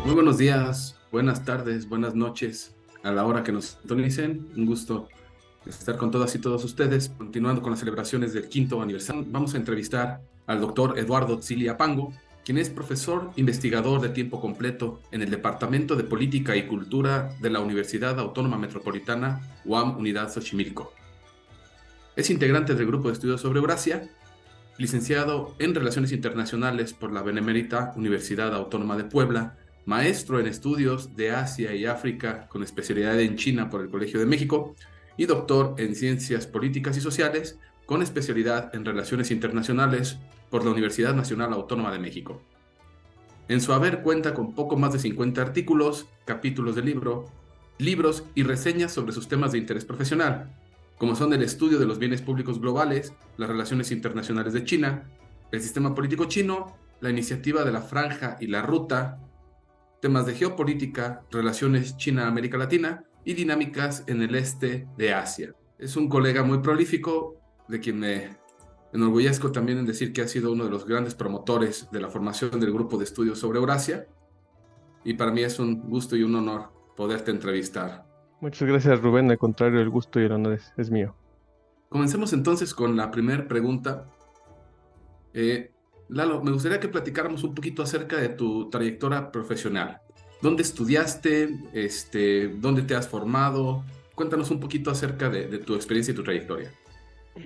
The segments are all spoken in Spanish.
Muy buenos días, buenas tardes, buenas noches a la hora que nos sintonicen. Un gusto estar con todas y todos ustedes. Continuando con las celebraciones del quinto aniversario, vamos a entrevistar al doctor Eduardo Tsilia Pango, quien es profesor investigador de tiempo completo en el Departamento de Política y Cultura de la Universidad Autónoma Metropolitana UAM Unidad Xochimilco. Es integrante del Grupo de Estudios sobre Eurasia, licenciado en Relaciones Internacionales por la Benemérita Universidad Autónoma de Puebla, maestro en estudios de Asia y África con especialidad en China por el Colegio de México y doctor en Ciencias Políticas y Sociales con especialidad en Relaciones Internacionales por la Universidad Nacional Autónoma de México. En su haber cuenta con poco más de 50 artículos, capítulos de libro, libros y reseñas sobre sus temas de interés profesional, como son el estudio de los bienes públicos globales, las relaciones internacionales de China, el sistema político chino, la iniciativa de la Franja y la Ruta, temas de geopolítica, relaciones China-América Latina y dinámicas en el este de Asia. Es un colega muy prolífico, de quien me enorgullezco también en decir que ha sido uno de los grandes promotores de la formación del grupo de estudios sobre Eurasia, y para mí es un gusto y un honor poderte entrevistar. Muchas gracias, Rubén. Al contrario, el gusto y el honor es mío. Comencemos entonces con la primera pregunta. Eh, Lalo, me gustaría que platicáramos un poquito acerca de tu trayectoria profesional. ¿Dónde estudiaste? ¿Dónde te has formado? Cuéntanos un poquito acerca de tu experiencia y tu trayectoria.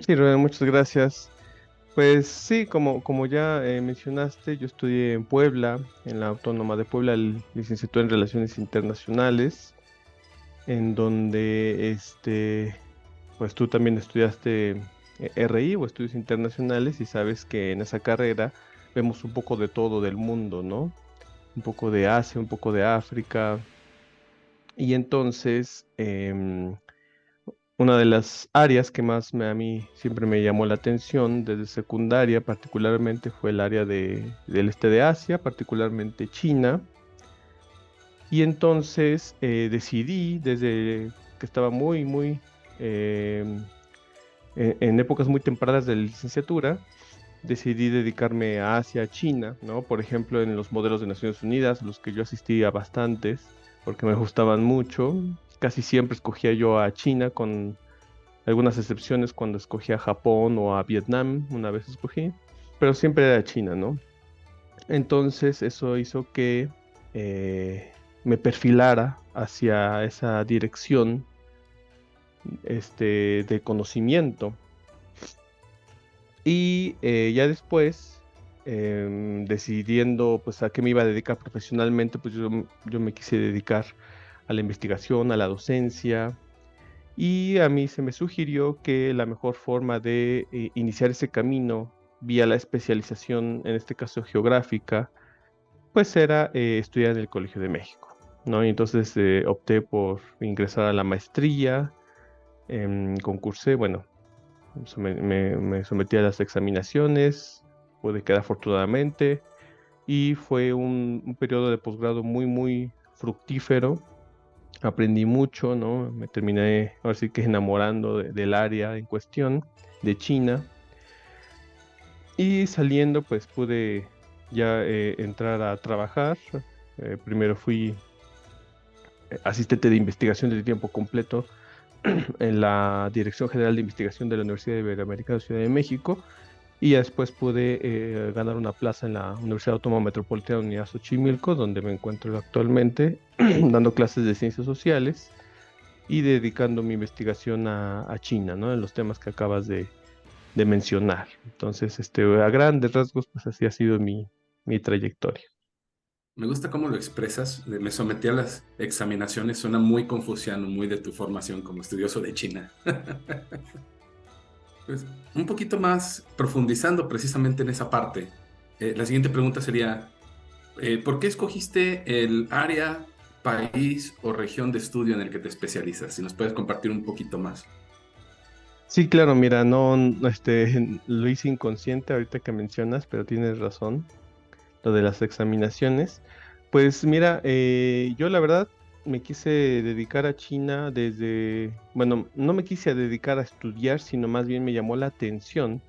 Sí, Rubén, muchas gracias. Pues sí, como ya mencionaste, yo estudié en Puebla, en la Autónoma de Puebla, el licenciatura en Relaciones Internacionales, en donde pues tú también estudiaste RI o Estudios Internacionales y sabes que en esa carrera vemos un poco de todo del mundo, ¿no? Un poco de Asia, un poco de África. Y entonces, una de las áreas que a mí siempre me llamó la atención desde secundaria particularmente fue el área del este de Asia, particularmente China. Y entonces decidí desde que estaba em, en épocas muy tempranas de la licenciatura, decidí dedicarme a Asia, a China, ¿no? Por ejemplo, en los modelos de Naciones Unidas, los que yo asistía bastantes, porque me gustaban mucho. Casi siempre escogía yo a China con algunas excepciones cuando escogí a Japón o a Vietnam, una vez escogí, pero siempre era China, ¿no? Entonces eso hizo que me perfilara hacia esa dirección de conocimiento. Y ya después, decidiendo pues a qué me iba a dedicar profesionalmente, pues yo me quise dedicar a la investigación, a la docencia. Y a mí se me sugirió que la mejor forma de iniciar ese camino vía la especialización, en este caso geográfica, pues era estudiar en el Colegio de México, ¿no? Y entonces opté por ingresar a la maestría, concursé, bueno, me sometí a las examinaciones, pude quedar afortunadamente y fue un periodo de posgrado muy fructífero. Aprendí mucho, ¿no? Me terminé, ahora sí que enamorando del área en cuestión, de China. Y saliendo, pues pude ya entrar a trabajar. Primero fui asistente de investigación de tiempo completo en la Dirección General de Investigación de la Universidad Iberoamericana de Ciudad de México. Y ya después pude ganar una plaza en la Universidad Autónoma Metropolitana de Unidad Xochimilco, donde me encuentro actualmente dando clases de ciencias sociales y dedicando mi investigación a China, ¿no? En los temas que acabas de mencionar. Entonces, a grandes rasgos, pues así ha sido mi trayectoria. Me gusta cómo lo expresas. Me sometí a las examinaciones, suena muy confuciano, muy de tu formación como estudioso de China. Pues un poquito más profundizando precisamente en esa parte. La siguiente pregunta sería, ¿por qué escogiste el área, país o región de estudio en el que te especializas? Si nos puedes compartir un poquito más. Sí, claro, mira, no, lo hice inconsciente ahorita que mencionas, pero tienes razón, lo de las examinaciones. Pues mira, yo la verdad me quise dedicar a China bueno, no me quise dedicar a estudiar, sino más bien me llamó la atención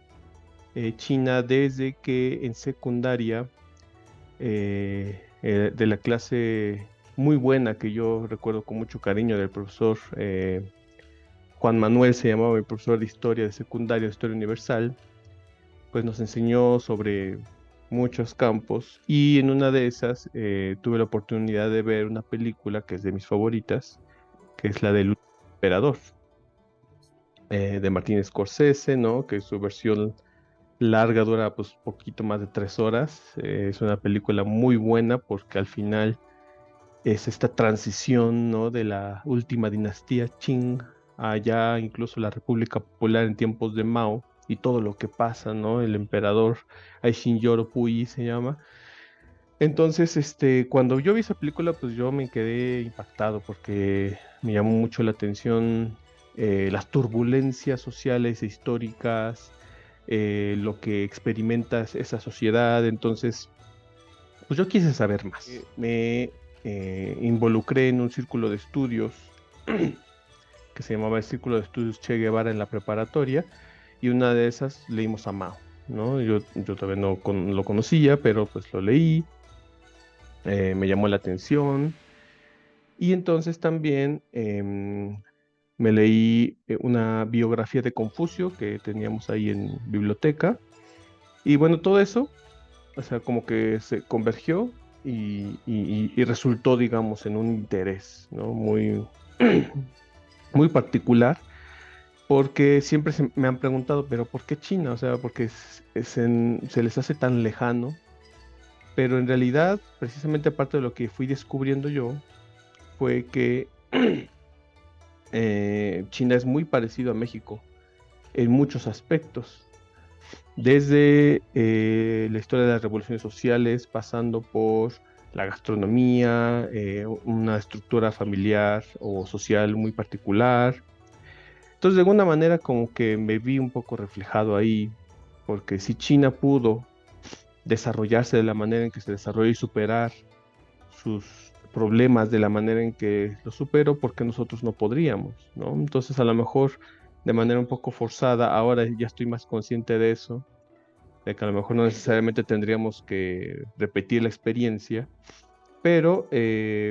China desde que en secundaria de la clase muy buena que yo recuerdo con mucho cariño del profesor Juan Manuel, se llamaba el profesor de historia de secundaria, de historia universal, pues nos enseñó sobre muchos campos y en una de esas tuve la oportunidad de ver una película que es de mis favoritas, que es la del Emperador, de Martin Scorsese, ¿no? Que su versión larga dura pues poquito más de 3 horas. Es una película muy buena porque al final es esta transición, ¿no? De la última dinastía Qing allá incluso la República Popular en tiempos de Mao y todo lo que pasa, ¿no? El emperador Aishin Puyi se llama. Entonces, cuando yo vi esa película, pues yo me quedé impactado porque me llamó mucho la atención las turbulencias sociales e históricas, lo que experimenta esa sociedad. Entonces, pues yo quise saber más. Me involucré en un círculo de estudios que se llamaba el Círculo de Estudios Che Guevara en la preparatoria y una de esas leímos a Mao, ¿no? Yo todavía no lo conocía, pero pues lo leí, me llamó la atención y entonces también me leí una biografía de Confucio que teníamos ahí en biblioteca y bueno, todo eso, o sea, como que se convergió y resultó, digamos, en un interés, ¿no? Muy, muy particular, porque siempre me han preguntado, pero ¿por qué China? O sea, porque se les hace tan lejano, pero en realidad, precisamente aparte de lo que fui descubriendo yo, fue que China es muy parecido a México en muchos aspectos, desde la historia de las revoluciones sociales, pasando por la gastronomía, una estructura familiar o social muy particular. Entonces, de alguna manera, como que me vi un poco reflejado ahí, porque si China pudo desarrollarse de la manera en que se desarrolló y superar sus problemas de la manera en que los superó, porque nosotros no podríamos, ¿no? Entonces, a lo mejor de manera un poco forzada, ahora ya estoy más consciente de eso, de que a lo mejor no necesariamente tendríamos que repetir la experiencia, pero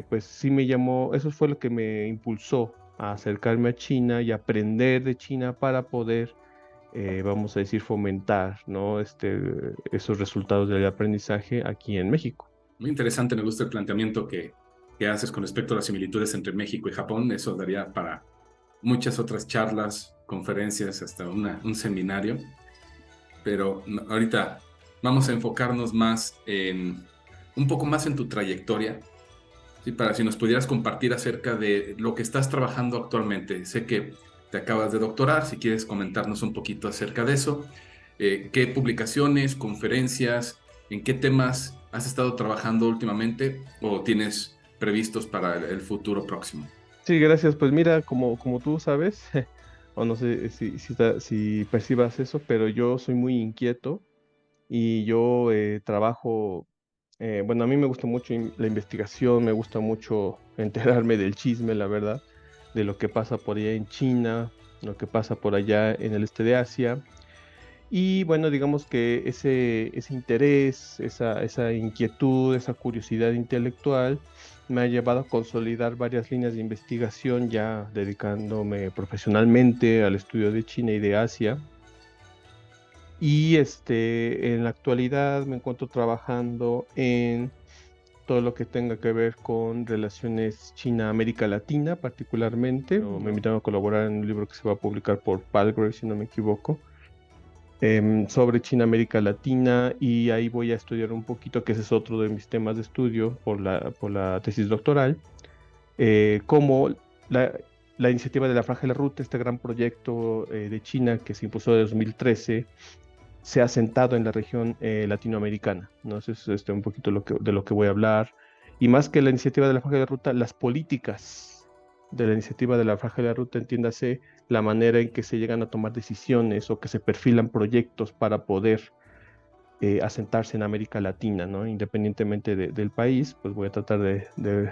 pues sí me llamó, eso fue lo que me impulsó a acercarme a China y aprender de China para poder, vamos a decir, fomentar, ¿no? Esos resultados del aprendizaje aquí en México. Muy interesante, me gusta el planteamiento que haces con respecto a las similitudes entre México y Japón. Eso daría para muchas otras charlas, conferencias, hasta un seminario. Pero ahorita vamos a enfocarnos más un poco más en tu trayectoria, ¿sí? Para si nos pudieras compartir acerca de lo que estás trabajando actualmente. Sé que te acabas de doctorar, si quieres comentarnos un poquito acerca de eso. ¿Qué publicaciones, conferencias, en qué temas has estado trabajando últimamente o tienes previstos para el futuro próximo? Sí, gracias. Pues mira, como tú sabes, o no sé si percibas eso, pero yo soy muy inquieto y yo trabajo, bueno, a mí me gusta mucho la investigación, me gusta mucho enterarme del chisme, la verdad, de lo que pasa por allá en China, lo que pasa por allá en el este de Asia. Y bueno, digamos que ese interés, esa inquietud, esa curiosidad intelectual me ha llevado a consolidar varias líneas de investigación ya dedicándome profesionalmente al estudio de China y de Asia. Y en la actualidad me encuentro trabajando en todo lo que tenga que ver con relaciones China-América Latina particularmente. Me invitaron a colaborar en un libro que se va a publicar por Palgrave, si no me equivoco, sobre China, América Latina, y ahí voy a estudiar un poquito, que ese es otro de mis temas de estudio por la tesis doctoral, cómo la, la iniciativa de la Franja de la Ruta, este gran proyecto de China que se impulsó en 2013, se ha sentado en la región latinoamericana, ¿no? Eso es un poquito de lo que voy a hablar. Y más que la iniciativa de la Franja de la Ruta, las políticas de la iniciativa de la Franja de la Ruta, entiéndase la manera en que se llegan a tomar decisiones o que se perfilan proyectos para poder asentarse en América Latina, ¿no? Independientemente del país, pues voy a tratar de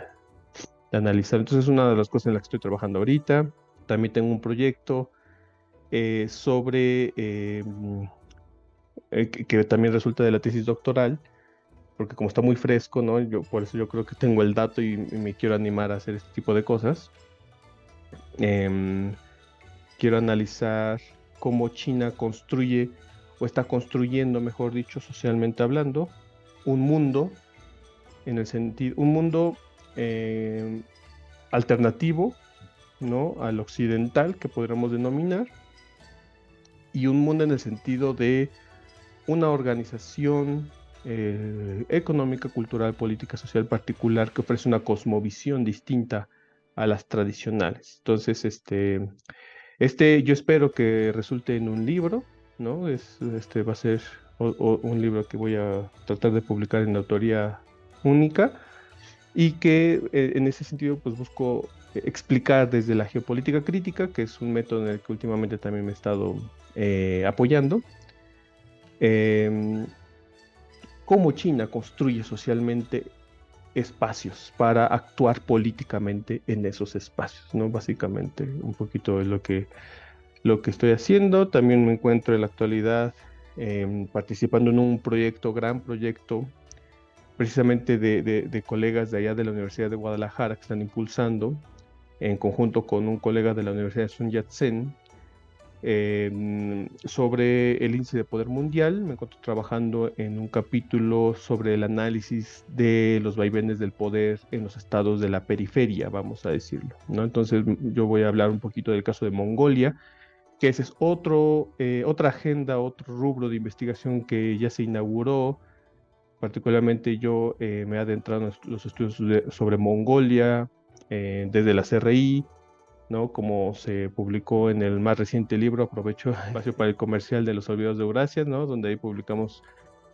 analizar. Entonces, es una de las cosas en las que estoy trabajando ahorita. También tengo un proyecto sobre que también resulta de la tesis doctoral, porque como está muy fresco, ¿no? Por eso yo creo que tengo el dato y me quiero animar a hacer este tipo de cosas. Em, Quiero analizar cómo China construye o está construyendo, mejor dicho, socialmente hablando, un mundo un mundo em, alternativo, ¿no? Al occidental, que podríamos denominar, y un mundo en el sentido de una organización económica, cultural, política, social particular que ofrece una cosmovisión distinta a las tradicionales. Entonces, yo espero que resulte en un libro, ¿no? Va a ser un libro que voy a tratar de publicar en autoría única y que en ese sentido pues busco explicar desde la geopolítica crítica, que es un método en el que últimamente también me he estado apoyando, em, cómo China construye socialmente espacios para actuar políticamente en esos espacios, ¿no? Básicamente un poquito de lo que estoy haciendo. También me encuentro en la actualidad participando en un proyecto, gran proyecto, precisamente de colegas de allá de la Universidad de Guadalajara que están impulsando, en conjunto con un colega de la Universidad de Sun Yat-sen, sobre el índice de poder mundial. Me encuentro trabajando en un capítulo sobre el análisis de los vaivenes del poder en los estados de la periferia, vamos a decirlo, ¿no? Entonces yo voy a hablar un poquito del caso de Mongolia, que ese es otra agenda, otro rubro de investigación que ya se inauguró. Particularmente yo me he adentrado en los estudios sobre Mongolia desde la CRI, ¿no? Como se publicó en el más reciente libro, aprovecho el espacio para el comercial de los olvidados de Eurasia, ¿no? Donde ahí publicamos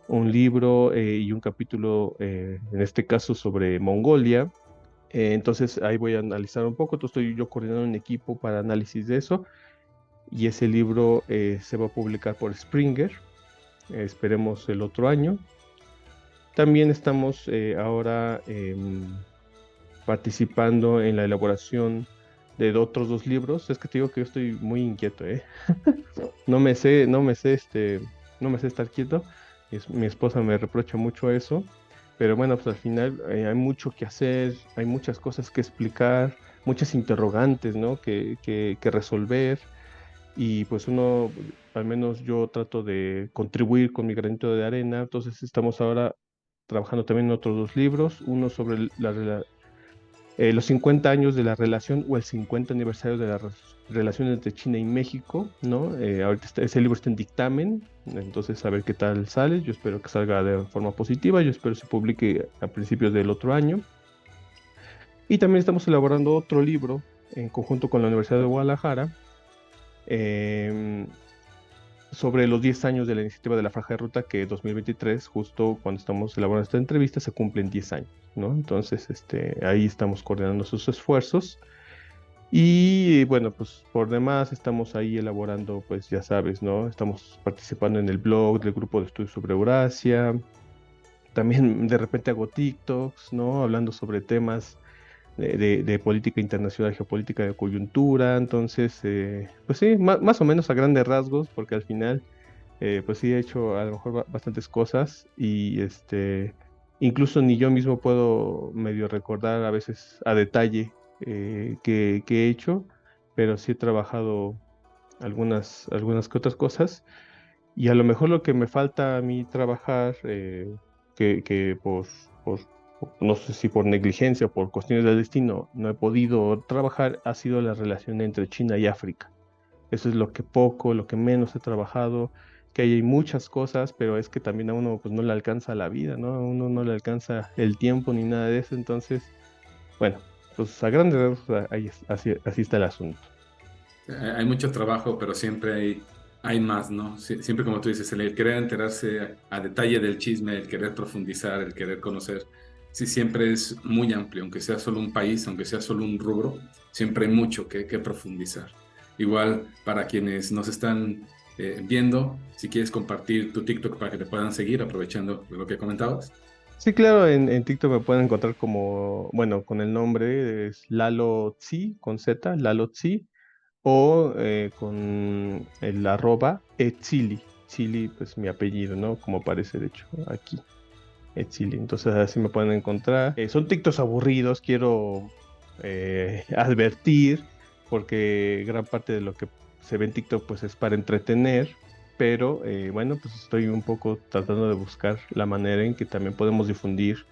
un libro y un capítulo, en este caso sobre Mongolia. Entonces ahí voy a analizar un poco. Entonces estoy yo coordinando un equipo para análisis de eso y ese libro se va a publicar por Springer, esperemos el otro año. También estamos ahora participando en la elaboración de otros dos libros. Es que te digo que yo estoy muy inquieto, ¿eh? No me sé estar quieto. Mi esposa me reprocha mucho eso, pero bueno, pues al final hay mucho que hacer, hay muchas cosas que explicar, muchas interrogantes, ¿no? Que resolver. Y pues uno, al menos yo trato de contribuir con mi granito de arena. Entonces estamos ahora trabajando también en otros dos libros, uno sobre los 50 años de la relación o el 50 aniversario de las relaciones entre China y México, ¿no? Ahorita ese libro está en dictamen, entonces a ver qué tal sale. Yo espero que salga de forma positiva, yo espero se publique a principios del otro año. Y también estamos elaborando otro libro en conjunto con la Universidad de Guadalajara, em, sobre los 10 años de la iniciativa de la Franja de Ruta, que 2023, justo cuando estamos elaborando esta entrevista, se cumplen 10 años, ¿no? Entonces, ahí estamos coordinando sus esfuerzos. Y bueno, pues por demás estamos ahí elaborando, pues ya sabes, ¿no? Estamos participando en el blog del grupo de estudios sobre Eurasia. También de repente hago TikToks, ¿no? Hablando sobre temas de política internacional, geopolítica de coyuntura. Entonces, pues sí, más o menos a grandes rasgos, porque al final pues sí he hecho a lo mejor bastantes cosas y incluso ni yo mismo puedo medio recordar a veces a detalle que he hecho, pero sí he trabajado algunas que otras cosas y a lo mejor lo que me falta a mí trabajar, que no sé si por negligencia o por cuestiones del destino no he podido trabajar, ha sido la relación entre China y África. Eso es lo que menos he trabajado, que ahí hay muchas cosas, pero es que también a uno pues no le alcanza la vida, ¿no? A uno no le alcanza el tiempo ni nada de eso, entonces, bueno, pues a grandes rasgos así está el asunto. Hay mucho trabajo, pero siempre hay más, ¿no? Siempre como tú dices, el querer enterarse a detalle del chisme, el querer profundizar, el querer conocer, sí, siempre es muy amplio, aunque sea solo un país, aunque sea solo un rubro, siempre hay mucho que profundizar. Igual para quienes nos están viendo, si quieres compartir tu TikTok para que te puedan seguir, aprovechando lo que comentabas. Sí, claro, en TikTok me pueden encontrar como, bueno, con el nombre es Lalo Tzi, con Z, Lalo Tzi, o con el arroba Etzili. Chili, pues mi apellido, ¿no? Como aparece de hecho aquí. Etzili. Entonces así me pueden encontrar. Son TikToks aburridos, quiero advertir, porque gran parte de lo que se ve en TikTok pues es para entretener, pero bueno, pues estoy un poco tratando de buscar la manera en que también podemos difundir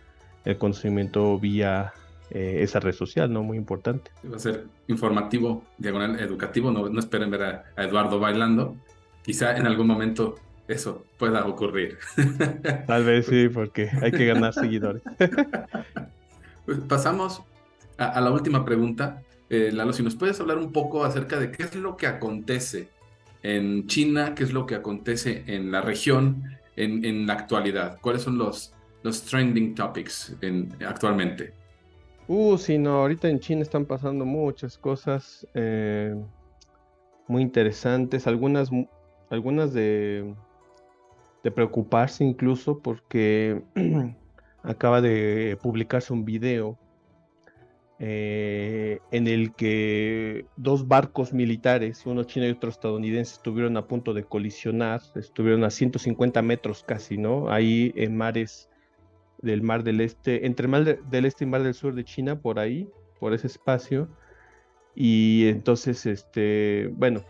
el conocimiento vía esa red social, ¿no? Muy importante. Va a ser informativo, diagonal educativo. No, no esperen ver a Eduardo bailando. Quizá en algún momento eso pueda ocurrir. Tal vez sí, porque hay que ganar seguidores. Pues pasamos a la última pregunta. Lalo, si nos puedes hablar un poco acerca de qué es lo que acontece en China, qué es lo que acontece en la región en la actualidad. ¿Cuáles son los trending topics actualmente? Sí, no, ahorita en China están pasando muchas cosas muy interesantes, algunas de preocuparse incluso porque acaba de publicarse un video en el que dos barcos militares, uno chino y otro estadounidense, estuvieron a punto de colisionar, estuvieron a 150 metros casi, ¿no? Ahí en mares del Mar del Este, entre del Este y Mar del Sur de China, por ahí, por ese espacio. Y entonces, bueno,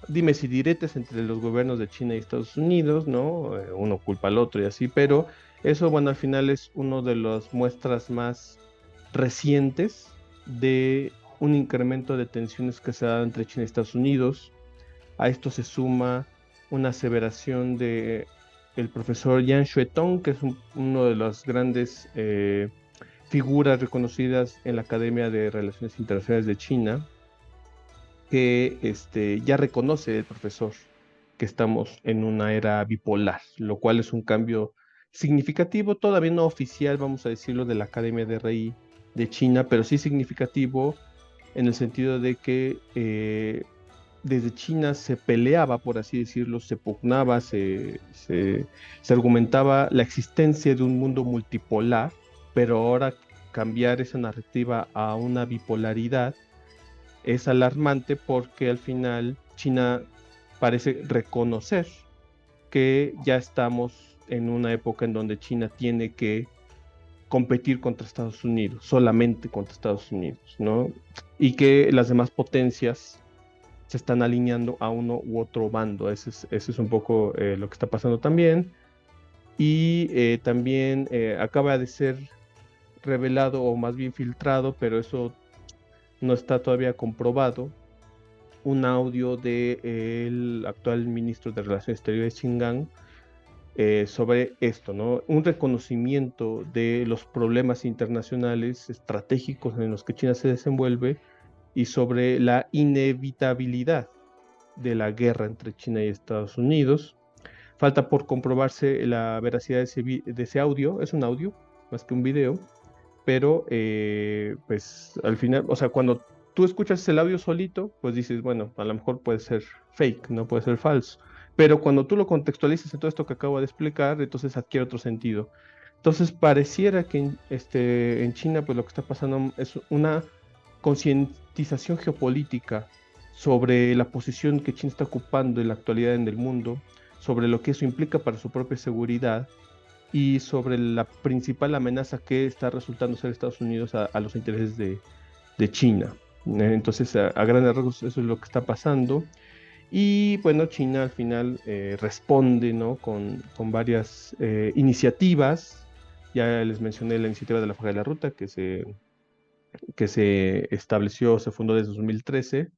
dimes y diretes entre los gobiernos de China y Estados Unidos, ¿no? Uno culpa al otro y así, pero eso, bueno, al final es una de las muestras más recientes de un incremento de tensiones que se ha dado entre China y Estados Unidos. A esto se suma una aseveración de el profesor Yang Xuetong, que es uno de las grandes figuras reconocidas en la Academia de Relaciones Internacionales de China, que ya reconoce el profesor que estamos en una era bipolar, lo cual es un cambio significativo, todavía no oficial, vamos a decirlo, de la Academia de RI de China, pero sí significativo en el sentido de que desde China se peleaba, por así decirlo, se pugnaba, se argumentaba la existencia de un mundo multipolar, pero ahora cambiar esa narrativa a una bipolaridad es alarmante porque al final China parece reconocer que ya estamos en una época en donde China tiene que competir contra Estados Unidos, solamente contra Estados Unidos, ¿no? Y que las demás potencias se están alineando a uno u otro bando. Ese es un poco lo que está pasando también. Y también acaba de ser revelado, o más bien filtrado, pero eso no está todavía comprobado, un audio del actual ministro de Relaciones Exteriores, Qin Gang, sobre esto, ¿no? Un reconocimiento de los problemas internacionales estratégicos en los que China se desenvuelve y sobre la inevitabilidad de la guerra entre China y Estados Unidos. Falta por comprobarse la veracidad de ese audio, es un audio más que un video, pero pues al final, o sea, cuando tú escuchas el audio solito, pues dices, bueno, a lo mejor puede ser fake, no puede ser falso, pero cuando tú lo contextualizas en todo esto que acabo de explicar, entonces adquiere otro sentido. Entonces pareciera que en China, pues lo que está pasando es una concientización geopolítica sobre la posición que China está ocupando en la actualidad en el mundo, sobre lo que eso implica para su propia seguridad y sobre la principal amenaza que está resultando ser Estados Unidos a los intereses de China. Entonces, a grandes rasgos, eso es lo que está pasando. Y bueno, China al final responde, ¿no? con varias iniciativas. Ya les mencioné la iniciativa de la Hoja de la Ruta que se estableció, se fundó desde 2013,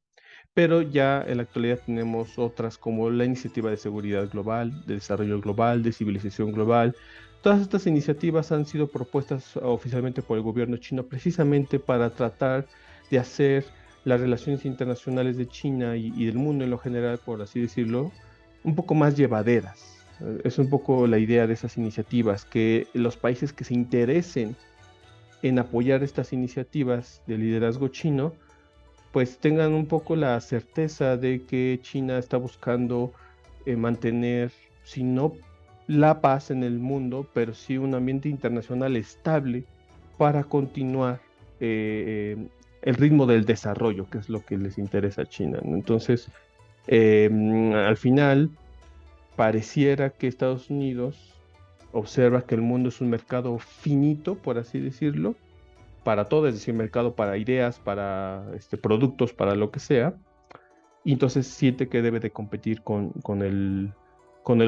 pero ya en la actualidad tenemos otras como la Iniciativa de Seguridad Global, de Desarrollo Global, de Civilización Global. Todas estas iniciativas han sido propuestas oficialmente por el gobierno chino precisamente para tratar de hacer las relaciones internacionales de China y del mundo en lo general, por así decirlo, un poco más llevaderas. Es un poco la idea de esas iniciativas, que los países que se interesen en apoyar estas iniciativas de liderazgo chino, pues tengan un poco la certeza de que China está buscando mantener, si no la paz en el mundo, pero sí un ambiente internacional estable para continuar el ritmo del desarrollo, que es lo que les interesa a China, ¿no? Entonces, al final, pareciera que Estados Unidos observa que el mundo es un mercado finito, por así decirlo, para todo, es decir, mercado para ideas, para productos, para lo que sea, y entonces siente que debe de competir con el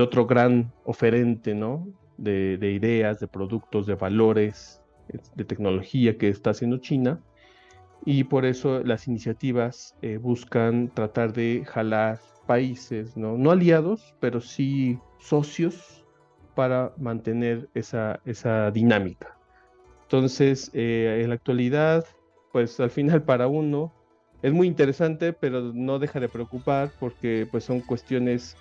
otro gran oferente, ¿no? De ideas, de productos, de valores, de tecnología que está haciendo China, y por eso las iniciativas buscan tratar de jalar países, ¿no? No aliados, pero sí socios para mantener esa dinámica. Entonces, en la actualidad, pues al final para uno es muy interesante, pero no deja de preocupar porque pues son cuestiones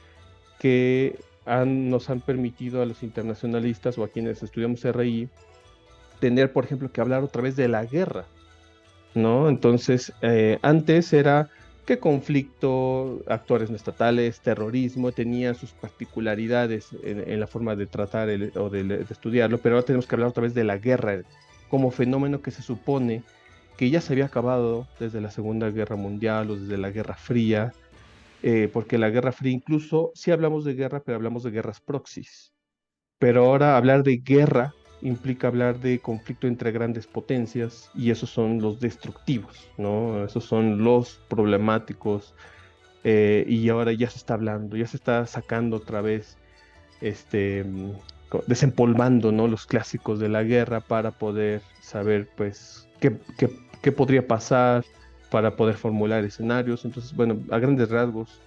que nos han permitido a los internacionalistas o a quienes estudiamos RI tener, por ejemplo, que hablar otra vez de la guerra, ¿no? Entonces, antes era que conflicto, actores no estatales, terrorismo, tenía sus particularidades en la forma de tratar o de estudiarlo, pero ahora tenemos que hablar otra vez de la guerra como fenómeno que se supone que ya se había acabado desde la Segunda Guerra Mundial o desde la Guerra Fría, porque la Guerra Fría incluso, sí hablamos de guerra, pero hablamos de guerras proxies. Pero ahora hablar de guerra implica hablar de conflicto entre grandes potencias y esos son los destructivos, ¿no? Esos son los problemáticos, y ahora ya se está hablando, ya se está sacando otra vez, este, mm, desempolvando, ¿no? Los clásicos de la guerra para poder saber, pues, qué podría pasar, para poder formular escenarios. Entonces, bueno, a grandes rasgos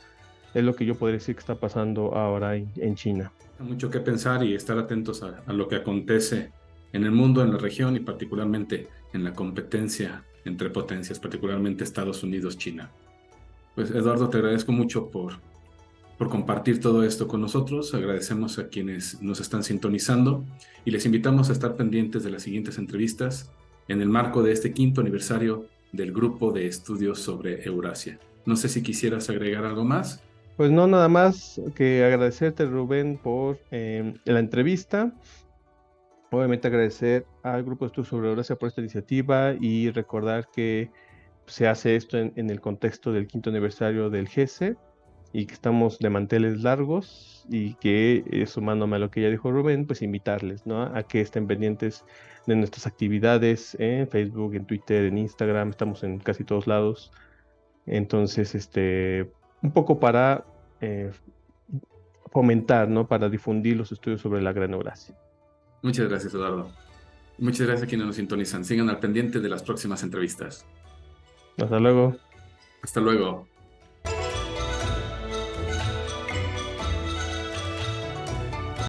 es lo que yo podría decir que está pasando ahora en China. Hay mucho que pensar y estar atentos a lo que acontece en el mundo, en la región y particularmente en la competencia entre potencias, particularmente Estados Unidos, China. Pues Eduardo, te agradezco mucho por compartir todo esto con nosotros. Agradecemos a quienes nos están sintonizando y les invitamos a estar pendientes de las siguientes entrevistas en el marco de este 5º aniversario del Grupo de Estudios sobre Eurasia. No sé si quisieras agregar algo más. Pues no, nada más que agradecerte, Rubén, por la entrevista. Obviamente agradecer al Grupo de Estudios sobre Eurasia por esta iniciativa y recordar que se hace esto en el contexto del 5º aniversario del GESE y que estamos de manteles largos y que, sumándome a lo que ya dijo Rubén, pues invitarles, ¿no? A que estén pendientes de nuestras actividades en Facebook, en Twitter, en Instagram, estamos en casi todos lados. Entonces, un poco para eh, fomentar, ¿no? Para difundir los estudios sobre la Gran Eurasia. Muchas gracias, Eduardo. Muchas gracias a quienes nos sintonizan. Sigan al pendiente de las próximas entrevistas. Hasta luego. Hasta luego.